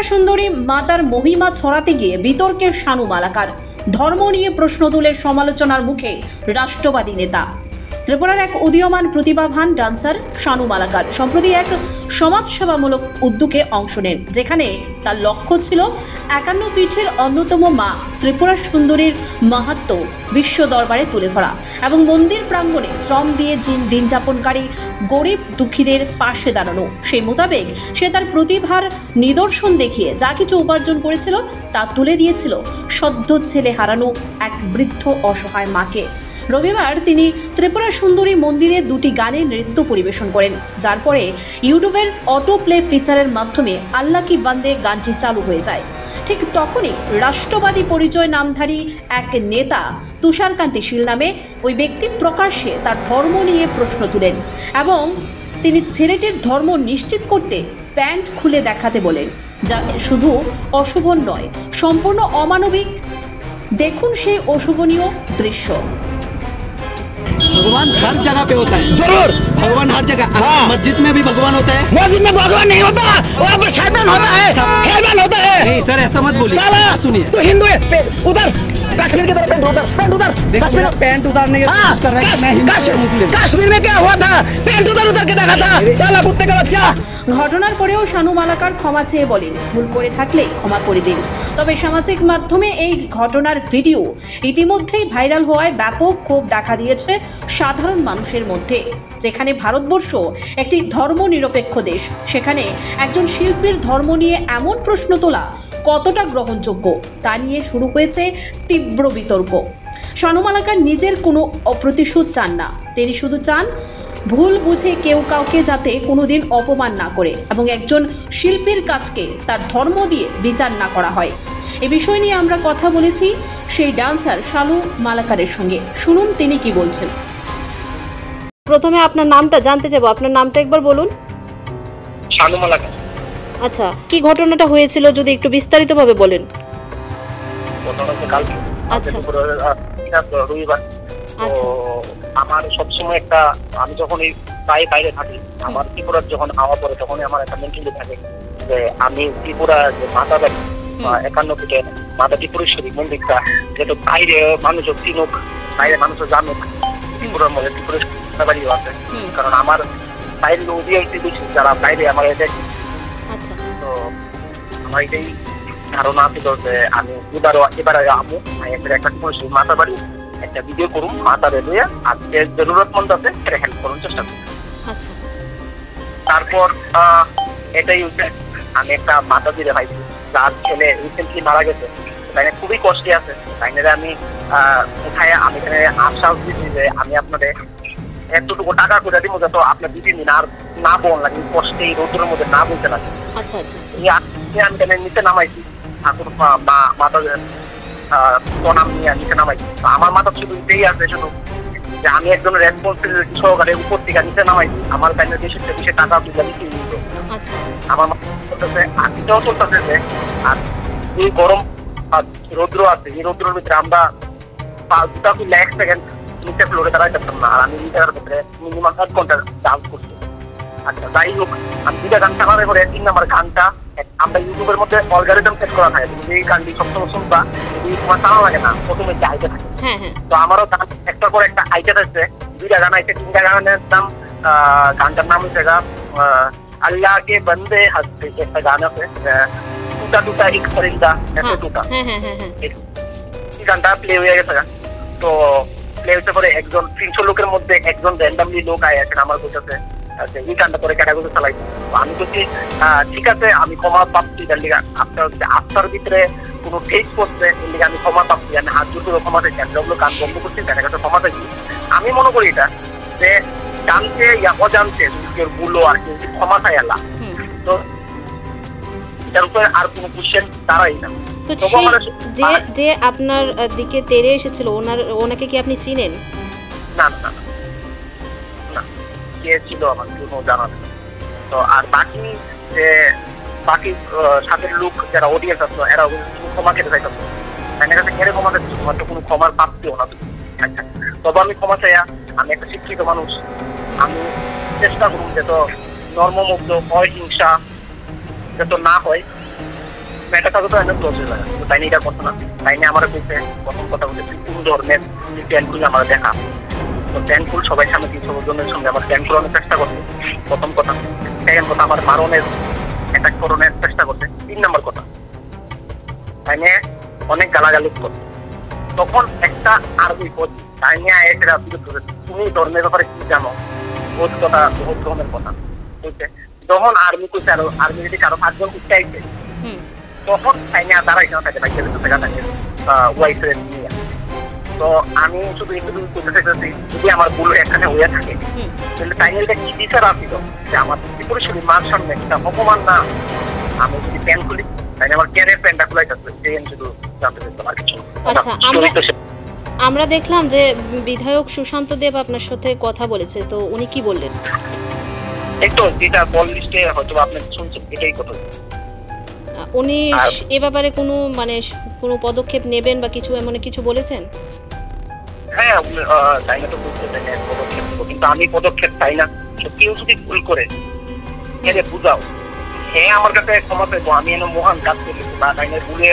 সুন্দরী মাতার মহিমা ছড়াতে গিয়ে বিতর্কের শানু মালাকার, ধর্ম নিয়ে প্রশ্ন তুলে সমালোচনার মুখে রাষ্ট্রবাদী নেতা। ত্রিপুরার এক উদীয়মান প্রতিভাবান ডান্সার শানু মালাকার সম্প্রতি এক সমাজসেবামূলক উদ্যোগে অংশ নেন, যেখানে তার লক্ষ্য ছিল 51 পীঠের অন্যতম মা ত্রিপুরা সুন্দরীর মাহাত্ম্য বিশ্ব দরবারে তুলে ধরা এবং মন্দির প্রাঙ্গণে শ্রম দিয়ে দিন যাপনকারী গরিব দুঃখীদের পাশে দাঁড়ানো। সেই মোতাবেক সে তার প্রতিভার নিদর্শন দেখিয়ে যা কিছু উপার্জন করেছিল তা তুলে দিয়েছিল সদ্য ছেলে হারানো এক বৃদ্ধ অসহায় মাকে। রবিবার তিনি ত্রিপুরা সুন্দরী মন্দিরে 2টি গানের নৃত্য পরিবেশন করেন, যার পরে ইউটিউবের অটো প্লে ফিচারের মাধ্যমে আল্লাহ কি বান্দে গানটি চালু হয়ে যায়। ঠিক তখনই রাষ্ট্রবাদী পরিচয় নামধারী এক নেতা তুষারকান্তি শীল নামে ওই ব্যক্তি প্রকাশ্যে তার ধর্ম নিয়ে প্রশ্ন তুলেন এবং তিনি ছেলেটির ধর্ম নিশ্চিত করতে প্যান্ট খুলে দেখাতে বলেন, যা শুধু অশুভ নয়, সম্পূর্ণ অমানবিক। দেখুন সেই অশুভনীয় দৃশ্য। भगवान हर जगह पे होता है। जरूर भगवान हर जगह। हाँ। मस्जिद में भी भगवान होता है। मस्जिद में भगवान नहीं होता, वहाँ पर शैतान होता है, हैवान होता है। नहीं सर, ऐसा मत बोलिए। साला सुनिए, तो हिंदू है। उधर कश्मीर की तरफ पैंट उधर कश्मीर पैंट उतारने के कश्मीर में क्या हुआ था? पैंट उधर के देखा था, साला कुत्ते का बच्चा। ঘটনার পরেও শানু মালাকার ক্ষমা চেয়ে বলেন, ভুল করে থাকলে ক্ষমা করে দিন। তবে সামাজিক মাধ্যমে এই ঘটনার ভিডিও ইতিমধ্যেই ভাইরাল হওয়ায় ব্যাপক ক্ষোভ দেখা দিয়েছে সাধারণ মানুষের মধ্যে। যেখানে ভারতবর্ষ একটি ধর্মনিরপেক্ষ দেশ, সেখানে একজন শিল্পীর ধর্ম নিয়ে এমন প্রশ্ন তোলা কতটা গ্রহণযোগ্য তা নিয়ে শুরু হয়েছে তীব্র বিতর্ক। শানু মালাকার নিজের কোনো অপ্রতিশোধ চান না, তিনি শুধু চান ভুল বুঝে কেউ কাউকে যাতে কোনোদিন অপমান না করে এবং একজন শিল্পীর কাজকে তার ধর্ম দিয়ে বিচার না করা হয়। এ বিষয় নিয়ে আমরা কথা বলেছি সেই ডান্সার শানু মালাকারের সঙ্গে। শুনুন তিনি কি বলছেন। প্রথমে আপনার নামটা জানতে চাইবো, আপনার নামটা একবার বলুন। শানু মালাকার। আচ্ছা, কি ঘটনাটা হয়েছিল যদি একটু বিস্তারিতভাবে বলেন। ঘটনাটা কালকে, আচ্ছা রবিবার। আচ্ছা, আমার সবসময় একটা, আমি যখন এই বাইরে থাকি, আমার ত্রিপুরার যখন হাওয়া পড়ে তখনই আমার একটা মেন্টালি থাকে যে আমি ত্রিপুরা যে মাতা বাড়ি 51 ফিটে মাতা ত্রিপুরেশ্বরী মন্দিরটা যেহেতু বাইরে মানুষ চিনুক, বাইরে মানুষ জানুক ত্রিপুরার মধ্যে ত্রিপুরেশ্বরী মাতা বাড়িও আছে। কারণ আমার বাইরে ওবিআইসি বেশি যারা বাইরে আমার এদের, আচ্ছা, তো আমার এটাই ধারণা ছিল যে আমি এবারে আমু একটা মাতা বাড়ি একটা ভিডিও করুন, মাতা বেরিয়ে আর যে জরুরতমন্দ আছে সেটা হেল্প করার চেষ্টা করুন। আচ্ছা, তারপর এটাই হচ্ছে আমি একটা মাতা দিয়ে পাইছি যার ছেলে রিসেন্টলি মারা গেছে, তাই খুবই কষ্টে আছে। তাই আমি কোথায় আমি এখানে আশ্বাস দিচ্ছি যে আমি আপনাদের এতটুকু টাকা করে দিব যাতে আপনার 2-3 দিন আর না বল লাগে, কষ্টে এই রোদের মধ্যে না বলতে লাগে। আচ্ছা আচ্ছা, আমি এখানে নিচে নামাইছি ঠাকুর মাতা প্রণাম নিয়ে নিচে নামাইছি। আমার মাথা শুধু এটাই আছে শুধু যে আমি একজন রেসপন্সিবিলিটি সহকারে উপর থেকে নিচে নামাইছি, আমার কাছে বেশি টাকা তুলে দিতে দিত। আমার মাথা চলতেছে আর এটাও চলতেছে যে আর এই গরম রৌদ্র আছে, এই রৌদ্রের ভিতরে আমরা 1 সেকেন্ড নিচে ফ্লোরে দাঁড়াই থাকতাম না, আর আমি এই জায়গার ভিতরে মিনিমাম 1 ঘন্টা ডান্স করছি। আচ্ছা, যাই হোক, আমি 2টা গান চালানোর পরে 3 নম্বর গানটা আমরা ইউটিউবের মধ্যে অ্যালগরিদম সেট করা থাকে, এই গানটি সবসময় শুনবা যদি তোমার চালা লাগে না, প্রথমে যে আইতে থাকে। তো আমারও গান একটার পর একটা আইতে থাকছে, 2টা গান আইতে, 3টা গানের নাম, গানটার নাম হচ্ছে আল্লাহ কে বন্দে হাসতে, একটা গান আছে টুটা টুটা এক পরিন্দা এত টুটা, এই গানটা প্লে হয়ে গেছে। তো প্লে হতে পরে একজন 300 লোকের মধ্যে একজন র্যান্ডামলি লোক আয় আছেন আমার কাছে, এই গানটা করে ক্যাটাগরি চালাই। আমি বলছি ঠিক আছে, আমি ক্ষমা পাচ্ছি, আপনার আস্থার ভিতরে কোনো ঠেস করছে এর লিগে আমি ক্ষমা পাচ্ছি, আমি হাত জোর করে ক্ষমা চাইছি, আমি যেগুলো গান বন্ধ করছি তাদের কাছে ক্ষমা চাইছি। আমি মনে করি এটা যে জানতে অজান্তে কেউ ভুলো আর কেউ ক্ষমা চাই আল্লাহ, তো এটার উপরে আর কোনো কোশ্চেন দাঁড়াই না। যে আপনার দিকে তেড়ে এসেছিল ওনাকে কি আপনি চিনেন? না না না, কে ছিল আমার কোনো জানা নেই। তো আর বাকি যে বাকি সাথের লোক যারা অডিয়েন্স আসলো এরা ক্ষমা খেতে চাইতো, তাই কাছে কেড়ে ক্ষমা চাইতো, তোমার তো কোনো ক্ষমার প্রাপ্তিও না। আচ্ছা, তবে আমি ক্ষমা চাইয়া, আমি একটা শিক্ষিত মানুষ, আমি চেষ্টা করুন যত নর্মমুগ্ধ অহিংসা যত না হয় মেয়েটা কাছে তো এনে ক্লোজ হয়ে যায়, তাই নিয়ে এটা করতো না। তাই নিয়ে আমার বলতে প্রথম কথা বলতে কোন ধরনের প্যান্টগুলো আমার দেখা, তো প্যান্টগুলো সবাই সামনে 300 জনের সঙ্গে আমার প্যান্ট করানোর চেষ্টা করছে প্রথম কথা। সেকেন্ড কথা আমার মারণের অ্যাটাক করানোর চেষ্টা করছে। 3 নম্বর কথা তাই নিয়ে অনেক গালাগালি করছে। তখন একটা আরবি পদ তাই নিয়ে এসে বিরোধ করে, তুমি ধর্মের ব্যাপারে কি জানো, বহুত কথা, বহুত ধরনের কথা বলছে। যখন আর্মি করছে আরো আর্মি যদি কারো 5 জন উঠতে আইছে, তখন তাই নিয়ে দাঁড়াই না থাকে বাইকের টাকা থাকে ওয়াইফের নিয়ে। তো আমি শুধু একটু করতে চাইতেছি, যদি আমার ভুল একখানে হয়ে থাকে তাহলে তাই নিয়ে কি বিচার আসছিল যে আমার ত্রিপুরেশ্বরী মার সামনে একটা অপমান না, আমি যদি প্যান্ট খুলি তাই আমার ক্যারিয়ার প্যান্টটা খুলাই থাকবে, সেই আমি শুধু জানতে চাইতাম আর কিছু। আচ্ছা, আমরা দেখলাম যে বিধায়ক সুশান্ত দেব আপনার সাথে কথা বলেছে, তো উনি কি বললেন? একটু যেটা কল লিস্টে হয়তো আপনি শুনছেন এটাই কথা। উনি এ ব্যাপারে কোনো পদক্ষেপ নেবেন বা কিছু এমন কিছু বলেছেন? হ্যাঁ, তাই না তো বুঝতে চাই না পদক্ষেপ নেবো, কিন্তু আমি পদক্ষেপ চাই না। কেউ যদি ভুল করে এর বুঝাও, হ্যাঁ আমার কাছে ক্ষমা পেবো, আমি এনে মহান কাজ করেছি বা তাই না ভুলে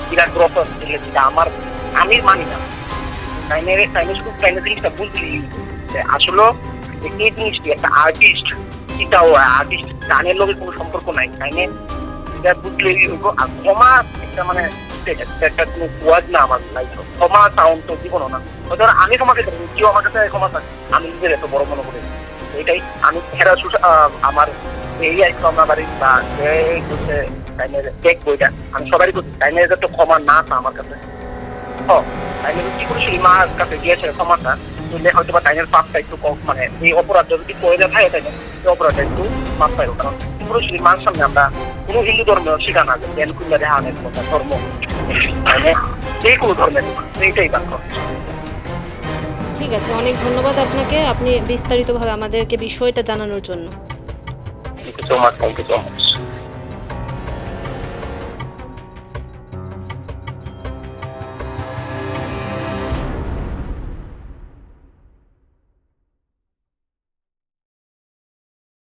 বিরাট গ্রহ যেটা আমার আমি মানি না। তাই না শুধু তাই না জিনিসটা বুঝলি আসলে এই জিনিসটি একটা আর্টিস্ট, এটাও আর্টিস্ট গানের লোকের কোনো সম্পর্ক নাই। তাই না এটা বুঝলেই হইব। আর ক্ষমা একটা একটা কোনো ওয়ার্ড না আমার লাইফ, ক্ষমা সাউন্ড তো জীবনও না। হয়তো আমি ক্ষমাকে কেউ আমার কাছে ক্ষমা চাই, আমি নিজের এত বড় মনে করি এটাই। আমি হেরা আমার এই আমার বাড়ি বা টেক বইটা আমি সবারই করছি, টাইমের তো ক্ষমা না তা আমার কাছে টাইমের কি করে মার কাছে গিয়েছে ক্ষমাটা, তুললে হয়তো বা টাইমের পাপটা একটু কম, এই অপরাধ যদি করে দেওয়া থাকে তাই এই অপরাধটা একটু মাপ পাইব। কারণ পুরোপুরি মার সামনে আমরা কোনো হিন্দু ধর্মের শিখা না যে জ্ঞান কুল্লা রেহানের কথা ধর্ম যে কোনো ধর্মের এইটাই বাক্য। ঠিক আছে, অনেক ধন্যবাদ আপনাকে, আপনি বিস্তারিতভাবে আমাদেরকে বিষয়টা জানানোর জন্য। Thank you so much.